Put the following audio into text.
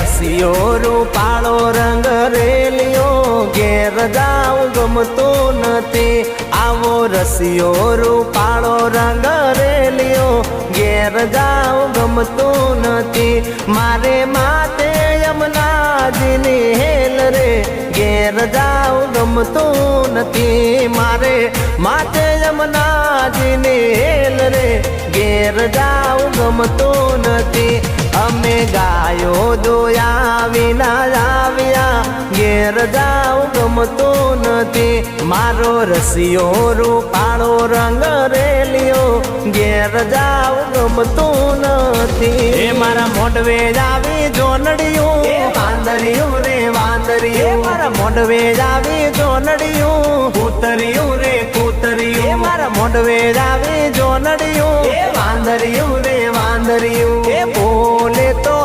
રસિયો રૂપાળો રંગ રેલિયો ઘેર જાઉં ગમતું નથી આવો રસિયો રૂપાળો રંગ રેલિયો ઘેર જાઉં ગમતું નથી મારે માતે યમુનાજીની હેલ રે ઘેર જાઉં ગમતું નથી મારે માતે યમુનાજીની હેલ રે ઘેર જાઉં ગમતું નથી અમે ગાયો દોયા વિના આવ્યા ઘેર જાઉં ગમતું નથી મારો રસિયો રૂપાળો રંગ રેલિયો ઘેર જાઉં ગમતું નથી એ મારા મોઢવે આવી જોનડિયું વાંદરિયું રે વાંદરિયું મારા મોઢવે આવી જોનડિયું કૂતરિયું રે કૂતરિયું મારા મોઢવે આવી જોનડિયું વાંદરિયું રે વાંદરિયું એ બોલે તો